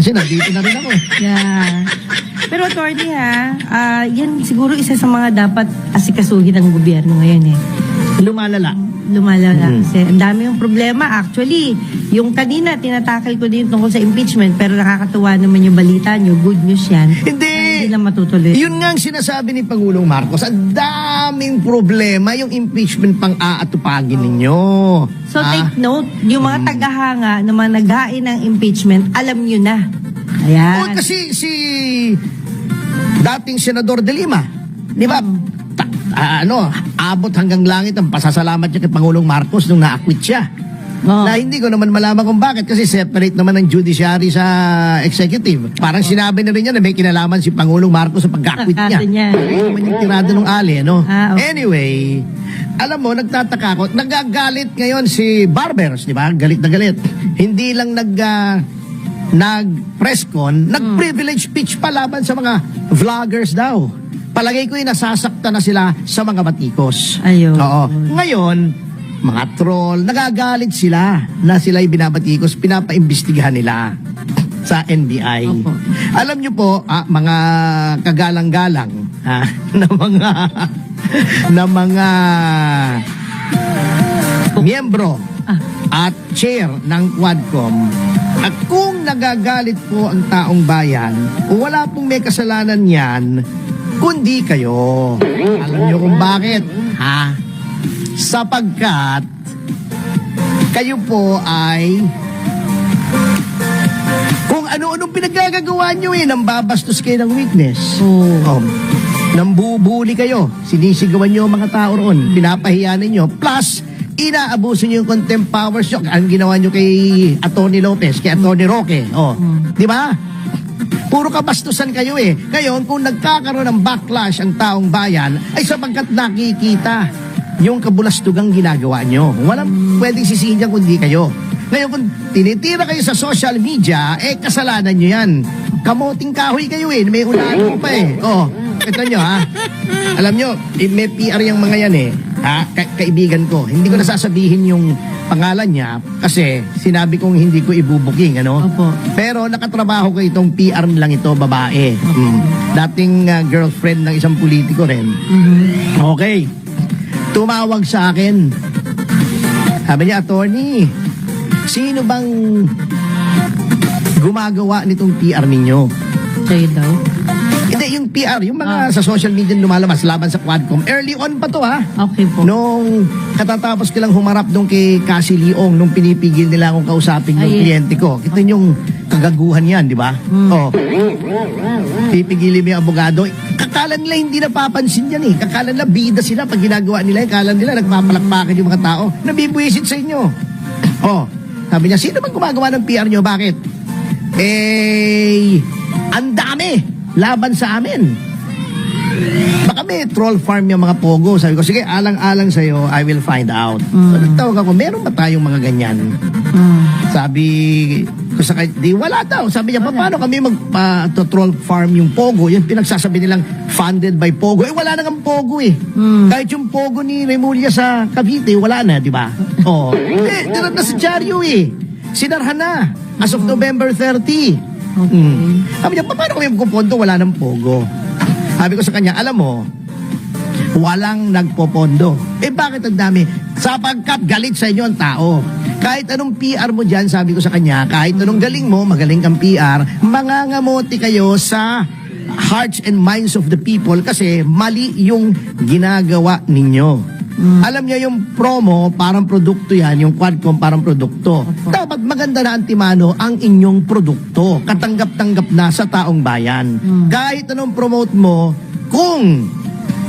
Kasi nandito na rin ako. Yeah. Pero attorney yan siguro isa sa mga dapat asikasuhin ng gobyerno ngayon eh. Lumalala. Lumalala kasi ang dami yung problema. Actually, yung kanina tinatakal ko din tungkol sa impeachment pero nakakatuwa naman yung balita nyo. Good news yan. Hindi na matutuloy. Yun nga ang sinasabi ni Pangulong Marcos. Ang daming problema yung impeachment pang aatupagin ninyo. So take note, yung mga tagahanga na mga naghain ng impeachment, alam nyo na. Ayan. Kasi si dating Senador De Lima, di ba? Abot hanggang langit ang pasasalamat niya kay Pangulong Marcos nung na-acquit siya. Na hindi ko naman malaman kung bakit kasi separate naman ng judiciary sa executive. Parang sinabi na rin niya na may kinalaman si Pangulong Marcos sa pag-acquit niya. Naman yung tirada ng ali, no? Okay. Anyway, alam mo, nagtataka ko, nagagalit ngayon si Barbers, di ba? Galit na galit. Hindi lang nag-press con, nag-privilege speech pa laban sa mga vloggers daw. Palagay ko nasasaktan na sila sa mga batikos. Ayun. Oo. Ngayon, mga troll, nagagalit sila na sila'y binabatikos, pinapaimbestigahan nila sa NBI. Opo. Alam nyo po, mga kagalang-galang na mga miyembro at chair ng Quadcom, at kung nagagalit po ang taong bayan, wala pong may kasalanan yan, kundi kayo. Alam nyo kung bakit? Sapagkat kayo po ay kung ano-anong pinagagagawa nyo nambabastos kayo ng witness. Nambubuli kayo. Sinisigawan nyo ang mga tao roon. Pinapahiya ninyo. Plus, inaabuso nyo yung contempt powers nyo. Ang ginawa nyo kay Atty. Lopez, kay Atty. Roque. Di ba? Puro kabastusan kayo Ngayon, kung nagkakaroon ng backlash ang taong bayan, ay sapagkat nakikita yung kabulastugang ginagawa nyo. Walang pwedeng sisihin dyan kundi kayo. Ngayon, kung tinitira kayo sa social media, kasalanan nyo yan. Kamoting kahoy kayo may unahan pa ito nyo Alam nyo, may PR yung mga yan kaibigan ko. Hindi ko nasasabihin yung pangalan niya kasi sinabi kong hindi ko ibubuking, Opo. Pero nakatrabaho ko itong PR lang ito, babae. Dating girlfriend ng isang politiko rin. Okay. Tumawag sa akin. Sabi niya, attorney, sino bang gumagawa nitong PR ninyo? Kayo daw? Hindi, yung PR, yung mga sa social media lumalabas laban sa Quadcom. Early on pa to Okay po. Nung katatapos ko lang humarap nung kay Cassie Leong, nung pinipigil nila akong kausapin yung kliyente ko. Kita yung kagaguhan yan, di ba? Pipigilin mo yung abogado. Kakala nila hindi napapansin yan Kakala nila bida sila pag ginagawa nila. Kakala nila nagpapalakpakan yung mga tao. Nabibwisit sa inyo. Sabi niya, sino bang gumagawa ng PR nyo? Bakit? Ang dami laban sa amin. Baka may troll farm yung mga pogo. Sabi ko, sige, alang-alang sa'yo, I will find out. So, nagtawag ako, meron ba tayong mga ganyan? Sabi ko sa di wala daw. Sabi niya, paano kami mag-troll farm yung pogo? Yung pinagsasabi nilang funded by pogo. Wala nang pogo Kahit yung pogo ni Remulla sa Cavite, wala na, di ba? Direct na sa dyaryo Sinarhan na. As of November 30. Sabi niya, paano kami magpupondo? Wala nang pogo. Sabi ko sa kanya, alam mo, walang nagpopondo. Bakit ang dami? Sapagkat galit sa inyo ang tao. Kahit anong PR mo dyan, sabi ko sa kanya, kahit anong galing mo, magaling kang PR, mangangamote kayo sa hearts and minds of the people kasi mali yung ginagawa ninyo. Alam niyo yung promo, parang produkto yan, yung Quadcom parang produkto. Dapat maganda na antimano ang inyong produkto. Katanggap-tanggap na sa taong bayan. Kahit anong promote mo, kung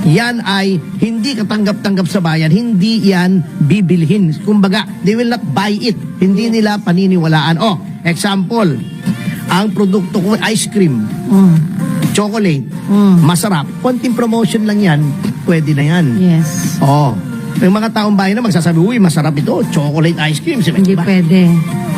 yan ay hindi katanggap-tanggap sa bayan, hindi yan bibilhin. Kumbaga, they will not buy it. Hindi nila paniniwalaan. Example, ang produkto ko, ice cream, chocolate, masarap. Konting promotion lang yan, pwede na yan. Yes. Yung mga taong bayan na magsasabi, uy, masarap ito, chocolate ice cream. Hindi pwede.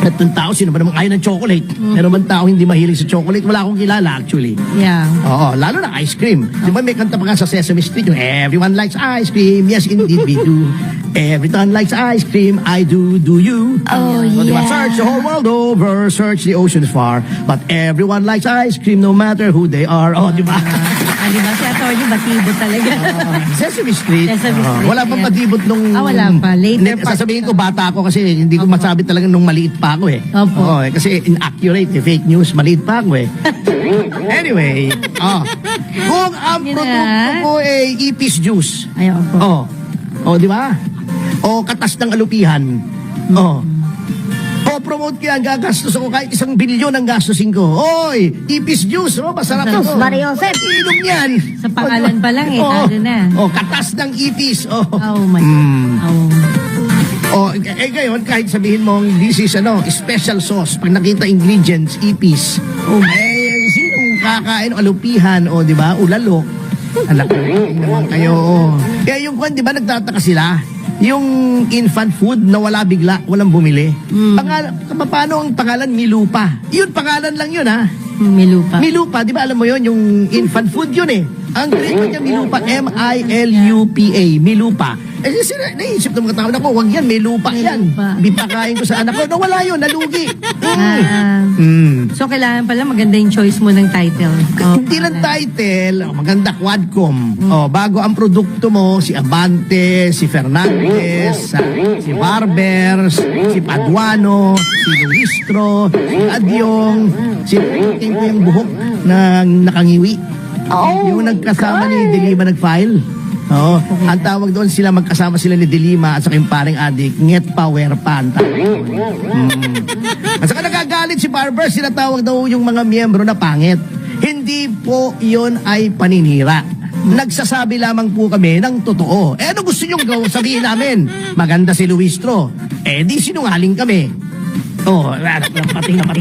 At yung tao, sino ba namang ayaw ng chocolate? Meron man tao hindi mahilig sa chocolate? Wala akong kilala actually. Yeah. Oo, lalo na ice cream. Di ba may kanta pa nga sa Sesame Street yung everyone likes ice cream, yes indeed we do. Everyone likes ice cream, I do you? Oh, Di ba? yeah. Search the whole world over, search the oceans far, but everyone likes ice cream no matter who they are. Oh, di ba? Di ba si Atty. Batibo talaga? Sesame Street. Sesame Street, Wala pang yeah. patibot nung... Wala pa. Later Hindi, pa. sasabihin ko bata ako kasi hindi ko masabi talaga nung maliit pa ako eh. Opo. Oo, kasi inaccurate eh, fake news, maliit pa ako eh. Anyway, kung ang Yun na. produkto ko ay ipis juice, Ayaw po. di ba? O katas ng alupihan, promote ko yan, gagastos ako kahit 1 bilyon ang gastusin ko. Oy, ipis juice, masarap Sus, ito. Mariosep. Inom yan. Sa pangalan pa lang eh, Oo. talo na. Katas ng ipis. Oh my God. Ngayon, kahit sabihin mo, this is special sauce. Pag nakita ingredients, ipis. Sinong kakain o alupihan o, di ba, ulalok? Anak ko, naman kayo. Kaya yung kwan, di ba, nagtataka sila? Yung infant food na wala bigla, walang bumili. Paano ang pangalan? Milupa. Yun, pangalan lang yun, ha? Milupa. Milupa, di ba alam mo yun? Yung infant food yun eh. Ang treatment niya, Milupa. M-I-L-U-P-A. Milupa. Naisip ng mga tao, naku, wag yan, may lupa yan. Milupa. Bipakain ko sa anak ko. Nawala yun, nalugi. So, kailangan pala maganda yung choice mo ng title. Hindi lang title, maganda Quadcom. Bago ang produkto mo, si Abante, si Fernandez, si Barbers, si Paduano, si Luistro, si Adyong, si Puting ko yung buhok na nakangiwi. Yung nagkasama ni Delima nag-file. Ang tawag doon sila, magkasama sila ni Delima at saka yung paring adik, nget power pa ang tawag doon. At saka nagagalit si Barber, sinatawag daw yung mga miyembro na pangit. Hindi po yon ay paninira. Nagsasabi lamang po kami ng totoo. Ano gusto nyo sabihin namin? Maganda si Luistro. Di sinungaling kami. Pating na.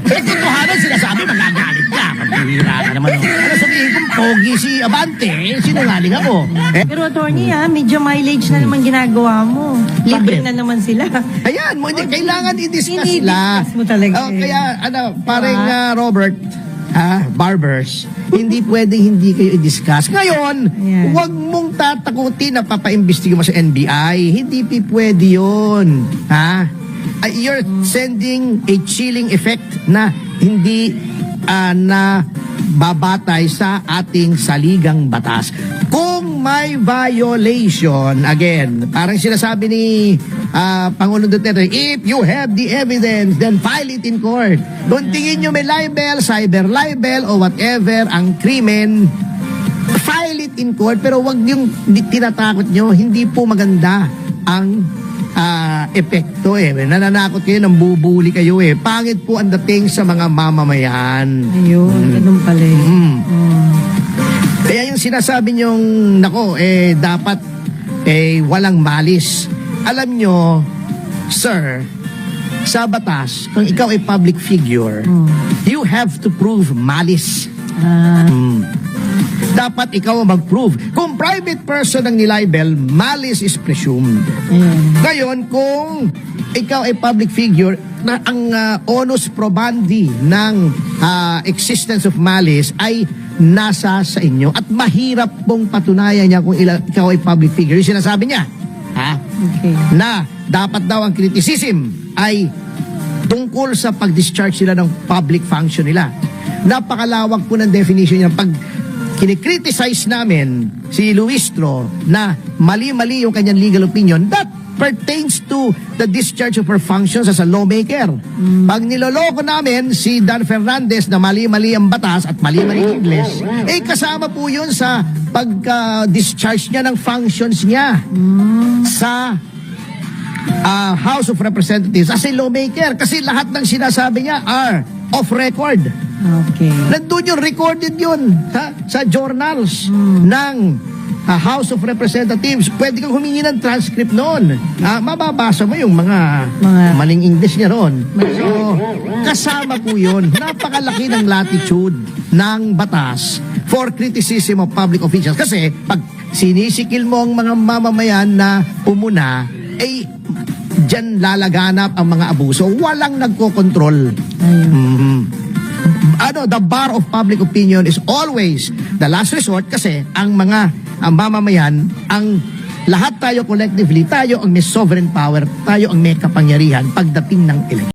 Totohanan sinasabi, magagalit ka. Paghihira ka naman. Ano sabihin kong pogi si Abante, sinungaling ako. Pero attorney medyo mileage na naman ginagawa mo. Libre Bakit? na naman sila. Ayan, mo, hindi, kailangan i-discuss Ini-discuss la. mo talaga eh. Kaya, parang Robert, Barbers, hindi pwedeng hindi kayo i-discuss. Ngayon, Ayan. huwag mong tatakutin na papaimbestiga mo sa NBI. Hindi pwede yun. You're sending a chilling effect na hindi na babatay sa ating saligang batas. Kung may violation, again, parang sinasabi ni Pangulong Duterte, if you have the evidence, then file it in court. Kung tingin nyo may libel, cyber libel, o whatever ang krimen, file it in court, pero wag yung tinatakot nyo, hindi po maganda ang epekto nananakot kayo, nang bubuli kayo pangit po ang dating sa mga mamamayan. Ayun, ganun pala Kaya yung sinasabi nyong dapat walang malis. Alam nyo, sir, sa batas, kung ikaw ay public figure, you have to prove malis. Dapat ikaw ang mag-prove. Kung private person ang nilibel, malice is presumed. Ngayon, kung ikaw ay public figure, na ang onus probandi ng existence of malice ay nasa sa inyo at mahirap pong patunayan niya kung ikaw ay public figure. Yung sinasabi niya, Okay. na dapat daw ang criticism ay tungkol sa pag-discharge sila ng public function nila. Napakalawak po ng definition niya. Pag kinikriticize namin si Luistro na mali-mali yung kanyang legal opinion, that pertains to the discharge of her functions as a lawmaker. Pag niloloko namin si Dan Fernandez na mali-mali ang batas at mali-mali ang English, kasama po yun sa pag-discharge niya ng functions niya sa House of Representatives as a lawmaker. Kasi lahat ng sinasabi niya are off record. Okay. Nandun yung recorded yun sa journals ng House of Representatives. Pwede kang humingi ng transcript noon. Mababasa mo yung mga maling English niya ron. So, kasama po yun. Napakalaki ng latitude ng batas for criticism of public officials. Kasi pag sinisikil mo ang mga mamamayan na umuna, Diyan lalaganap ang mga abuso. Walang nagkokontrol. Ayun. Mhm. The bar of public opinion is always the last resort kasi ang mamamayan, ang lahat tayo collectively, tayo ang may sovereign power, tayo ang may kapangyarihan pagdating ng eleksyon.